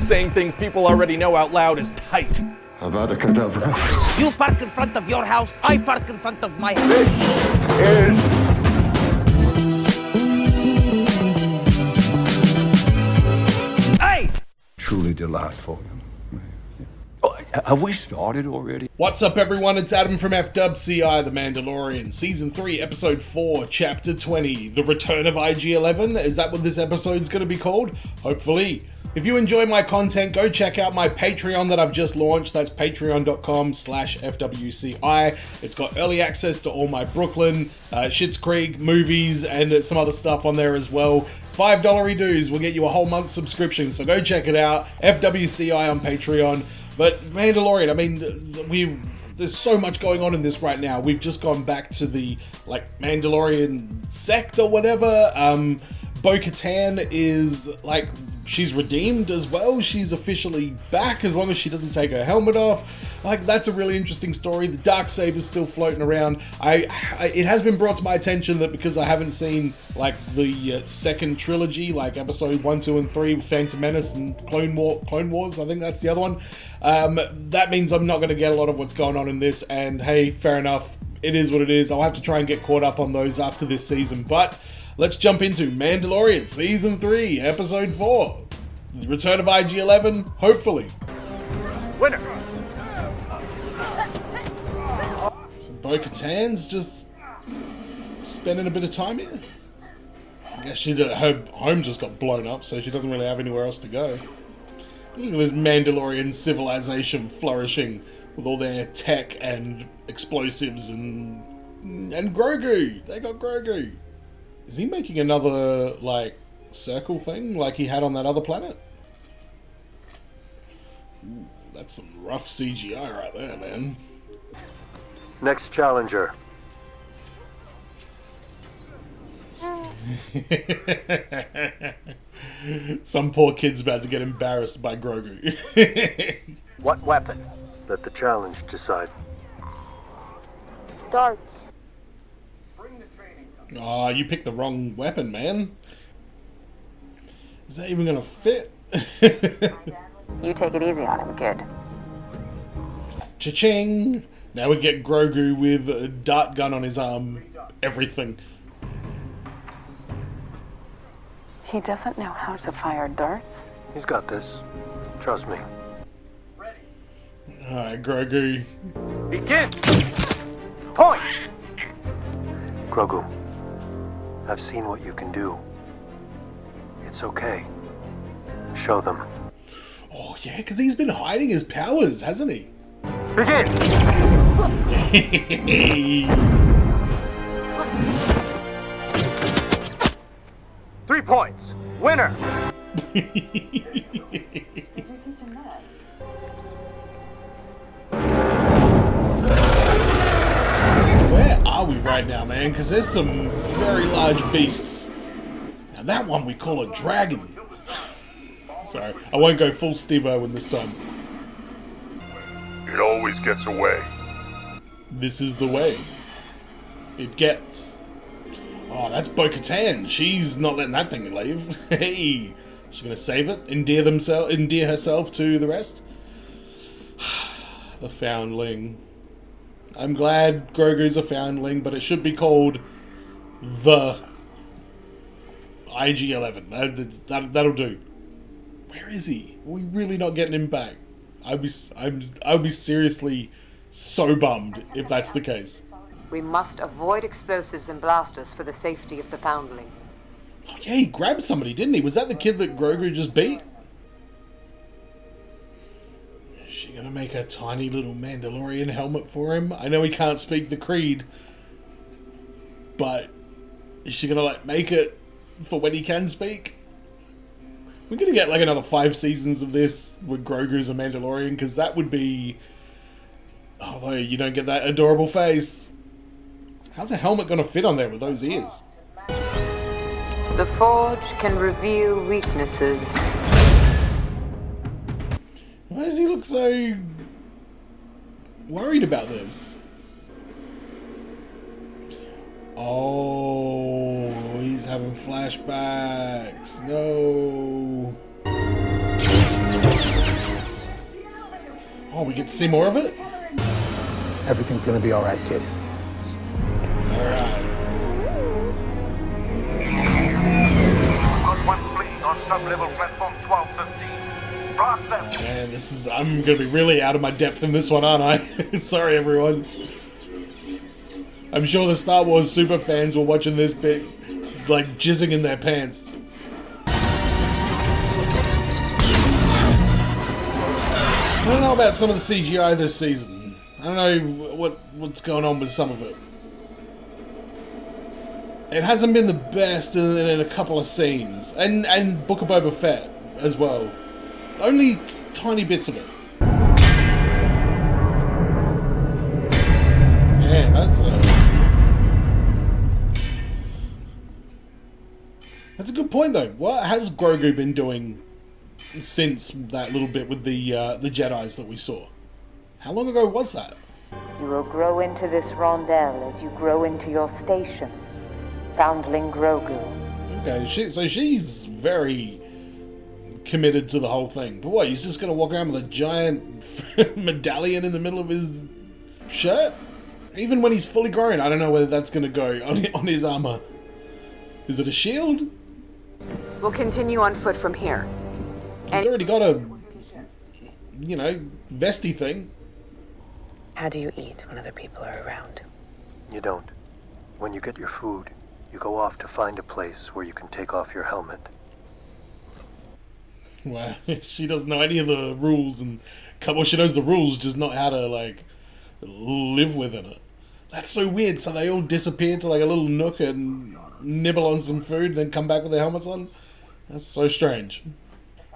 Saying things people already know out loud is tight. Avada Kedavra. You park in front of your house, I park in front of my house. This is... Hey! Truly delightful. Oh, have we started already? What's up, everyone? It's Adam from FWCI, The Mandalorian, Season 3, Episode 4, Chapter 20, The Return of IG-11. Is that what this episode's going to be called? Hopefully. If you enjoy my content, go check out my Patreon that I've just launched. That's patreon.com/FWCI. It's got early access to all my Brooklyn, Schitt's Creek movies and some other stuff on there as well. $5 dues will get you a whole month subscription, so go check it out. FWCI on Patreon. But Mandalorian, I mean, there's so much going on in this right now. We've just gone back to the, Mandalorian sect or whatever. Bo-Katan is, she's redeemed as well. She's officially back as long as she doesn't take her helmet off. That's a really interesting story. The Darksaber's still floating around. It has been brought to my attention that because I haven't seen, the second trilogy, episode 1, 2, and 3, Phantom Menace and Clone Wars, I think that's the other one. That means I'm not going to get a lot of what's going on in this, and hey, fair enough. It is what it is. I'll have to try and get caught up on those after this season, but let's jump into Mandalorian Season 3, Episode 4. The Return of IG-11, hopefully. Winner! So Bo-Katan's just spending a bit of time here. I guess her home just got blown up, so she doesn't really have anywhere else to go. Look at this Mandalorian civilization flourishing with all their tech and explosives and Grogu. They got Grogu. Is he making another, circle thing like he had on that other planet? Ooh, that's some rough CGI right there, man. Next challenger. Some poor kid's about to get embarrassed by Grogu. What weapon? Let the challenge decide. Darts. Aw, you picked the wrong weapon, man. Is that even gonna fit? You take it easy on him, kid. Cha-ching! Now we get Grogu with a dart gun on his arm. Everything. He doesn't know how to fire darts. He's got this. Trust me. Alright, Grogu. Begin! Point! Grogu, I've seen what you can do. It's okay. Show them. Oh, yeah, because he's been hiding his powers, hasn't he? Begin! 3 points. Winner! Where are we right now, man? Because there's some very large beasts. Now that one we call a dragon. Sorry, I won't go full Steve Irwin this time. It always gets away. This is the way it gets. Oh, that's Bo-Katan. She's not letting that thing leave. Hey, she's gonna save it, endear herself to the rest. The Foundling. I'm glad Grogu's a Foundling, but it should be called the IG-11. That'll do. Where is he? Are we really not getting him back? I'd be seriously so bummed if that's the case. We must avoid explosives and blasters for the safety of the Foundling. Oh yeah, he grabbed somebody, didn't he? Was that the kid that Grogu just beat? Is she gonna make a tiny little Mandalorian helmet for him? I know he can't speak the creed, but is she gonna make it for when he can speak? We're gonna get another 5 seasons of this with Grogu's a Mandalorian, because that would be... Although you don't get that adorable face. How's a helmet gonna fit on there with those ears? The Forge can reveal weaknesses. Why does he look so worried about this? Oh, he's having flashbacks. No. Oh, we get to see more of it? Everything's gonna be all right, kid. Alright. Got one fleeing on sub-level platform 1215. Blast them! Man, I'm gonna be really out of my depth in this one, aren't I? Sorry, everyone. I'm sure the Star Wars super fans were watching this bit, like, jizzing in their pants. I don't know about some of the CGI this season. I don't know what's going on with some of it. It hasn't been the best in a couple of scenes. And Book of Boba Fett as well. Only tiny bits of it. Man, that's a good point though. What has Grogu been doing since that little bit with the Jedis that we saw? How long ago was that? You will grow into this rondel as you grow into your station. Foundling Grogu. Okay, so she's very committed to the whole thing. But what, he's just gonna walk around with a giant medallion in the middle of his shirt? Even when he's fully grown, I don't know whether that's gonna go on his armor. Is it a shield? We'll continue on foot from here. He's already got a, you know, vesty thing. How do you eat when other people are around? You don't. When you get your food, you go off to find a place where you can take off your helmet. Well, she doesn't know any of the rules, and well, she knows the rules, just not how to, like, live within it. That's so weird. So they all disappear to, like, a little nook and nibble on some food and then come back with their helmets on? That's so strange.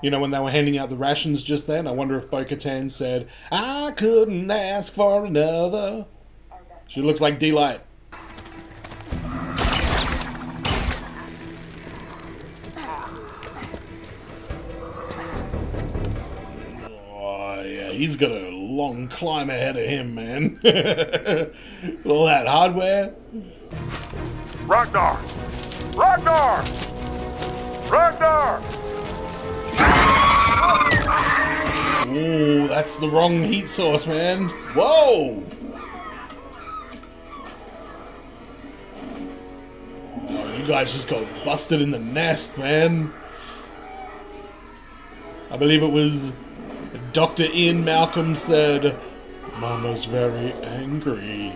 You know, when they were handing out the rations just then, I wonder if Bo-Katan said, "I couldn't ask for another." She looks like D-Light. Oh, yeah, he's got a long climb ahead of him, man. All that hardware. Trogdor! Trogdor! Trogdor! Ooh, that's the wrong heat source, man. Whoa! Oh, you guys just got busted in the nest, man. I believe it was Dr. Ian Malcolm said, "Mama's very angry."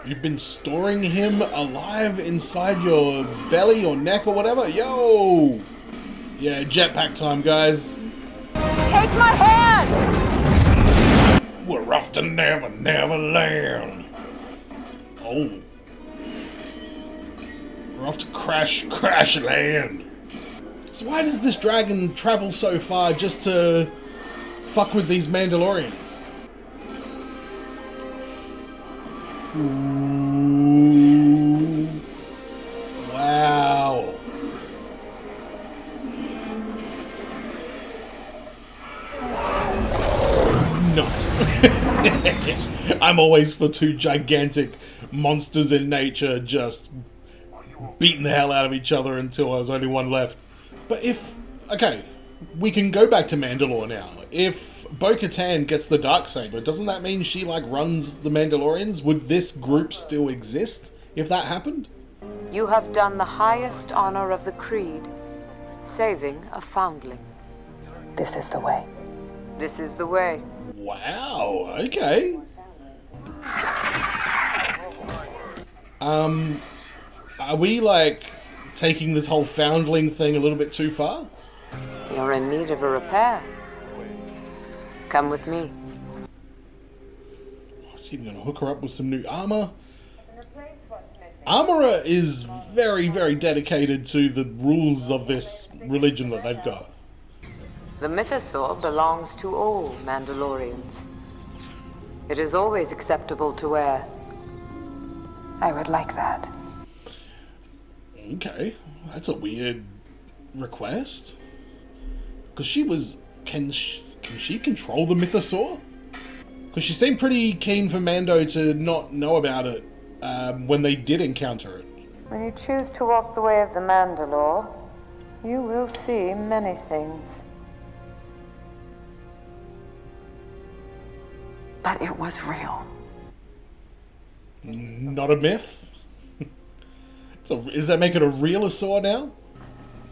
You've been storing him alive inside your belly or neck or whatever? Yo! Yeah, jetpack time, guys. Take my hand! We're off to Never Land. Oh. We're off to Crash Land. So why does this dragon travel so far just to fuck with these Mandalorians? Ooh. Wow. Nice. I'm always for two gigantic monsters in nature just beating the hell out of each other until there's only one left. But if... Okay, we can go back to Mandalore now. If Bo-Katan gets the Darksaber, doesn't that mean she, like, runs the Mandalorians? Would this group still exist if that happened? You have done the highest honor of the Creed, saving a foundling. This is the way. This is the way. Wow, okay. Are we, like, taking this whole foundling thing a little bit too far? You're in need of a repair. Come with me. She's even gonna hook her up with some new armor. Armorer is very, very dedicated to the rules of this religion that they've got. The mythosaur belongs to all Mandalorians. It is always acceptable to wear. I would like that. Okay, that's a weird request. Because she was... Can she control the mythosaur? Because she seemed pretty keen for Mando to not know about it when they did encounter it. When you choose to walk the way of the Mandalore, You will see many things. But it was real. Not a myth? Is that making a realer saw now?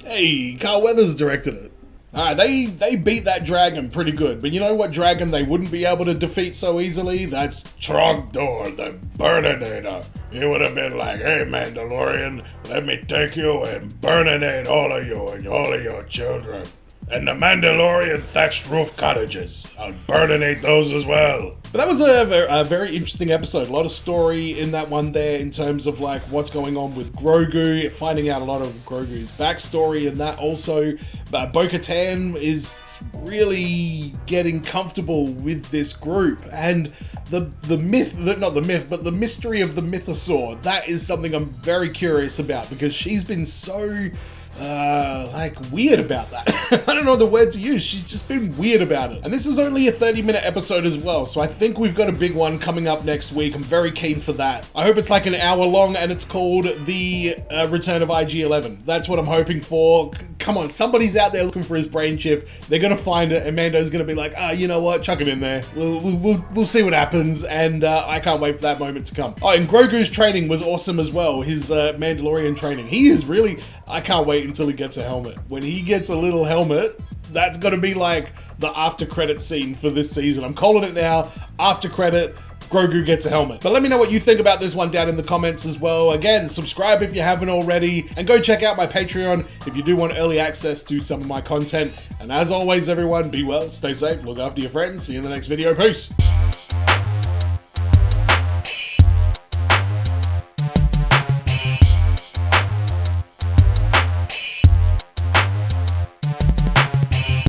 Hey, Carl Weathers directed it. Alright, they beat that dragon pretty good, but you know what dragon they wouldn't be able to defeat so easily? That's Trogdor, the Burninator. He would have been like, hey Mandalorian, let me take you and burninate all of you and all of your children. And the Mandalorian thatched roof cottages. I'll burninate those as well. But that was a very interesting episode. A lot of story in that one there in terms of like what's going on with Grogu, finding out a lot of Grogu's backstory, and that also Bo-Katan is really getting comfortable with this group. And the mystery of the mythosaur, that is something I'm very curious about because she's been so weird about that. I don't know the word to use. She's just been weird about it. And this is only a 30-minute episode as well, so I think we've got a big one coming up next week. I'm very keen for that. I hope it's like an hour long and it's called The Return of IG-11. That's what I'm hoping for. Come on, somebody's out there looking for his brain chip. They're gonna find it and Mando's gonna be like, you know what, chuck it in there. We'll see what happens, and I can't wait for that moment to come. Oh, and Grogu's training was awesome as well. His Mandalorian training. He is really, I can't wait until he gets a helmet. When he gets a little helmet, that's gonna be like the after credit scene for this season. I'm calling it now. After credit, Grogu gets a helmet. But let me know what you think about this one down in the comments as well. Again, subscribe if you haven't already, and go check out my Patreon if you do want early access to some of my content. And as always, everyone, be well, stay safe, look after your friends. See you in the next video. Peace.